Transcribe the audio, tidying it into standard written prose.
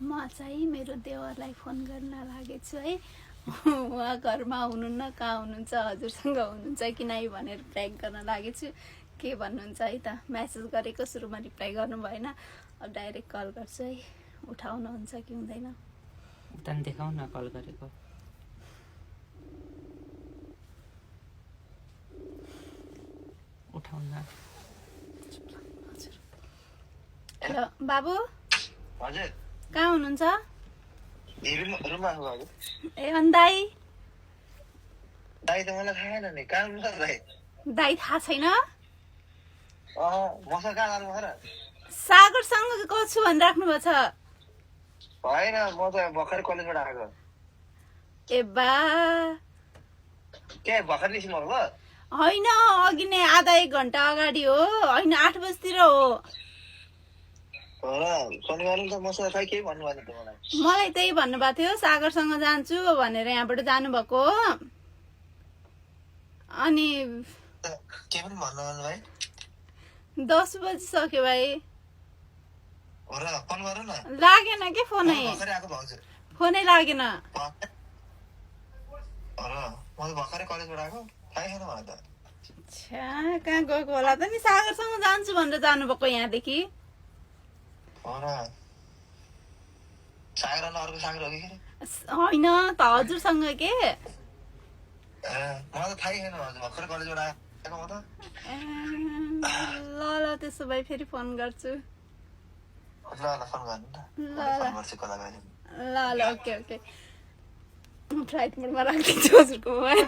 म चाहिँ मेरो देवरलाई फोन गर्न लागेको छु है। उहाँ घरमा हुनुहुन्न, कहाँ हुनुहुन्छ, हजुरसँग हुनुहुन्छ कि नै भनेर ट्र्याक गर्न लागेको छु। के भन्नुहुन्छ है त? म्यासेज गरेको सुरुमा रिप्लाई गर्नु भएन, अब डाइरेक्ट कल गर्छु है। उठाउनुहुन्छ कि हुँदैन? उता नि देखाउ न कल गरेको। उठाउन। हेलो बाबु, हजुर कहाँ हुनुहुन्छ? रुममा छु हजुर। ए अनि दाई? दाइ त मलाई थाहा छैन नि, कहाँ हुनुहुन्छ दाइ? दाई थाहा छैन? मसँग कहाँ जानु भएर? सागरसँग छु भनिराख्नु भएको छ। होइन, म त भर्खर कलेजबाट आएको। ए बा, के भर्खर निस्किनु भयो? होइन अघि नै आधा एक घन्टा अगाडि हो, होइन 8 बजीतिर हो। हो र, शनिबार त मसँग खै केही भन्नु भएन त मलाई। मलाई त्यही भन्नुभएको थियो, सागरसँग जान्छु भनेर यहाँबाट जानुभएको हो। अनि के पनि भन्नु भएन भाइ? 10 बजिसक्यो भाइ। हो र, फोन गर न। लागेन के फोनै, भर्खरै आएको भाउजू। फोनै लागेन। हो र, म त भर्खरै कलेजबाट आएको, थाहै छैन मलाई त। छ्या, कहाँ गएको होला त नि? सागरसँग जान्छु भनेर जानुभएको यहाँदेखि। हो र, सागर अनि अर्को सागर हो कि के? होइन त, हजुरसँग के? मलाई त थाहै छैन भाउजू, भर्खर कलेजबाट आएको म त। ल ल, त्यसो भए फेरि फोन गर्छु। ल ल, फोन गर्नु न। ल फोन ल गर्छु कता गएर। ल ल, ओके ओके। फ्लाइट मोडमा राखिदिन्छु हजुरको मोबाइल।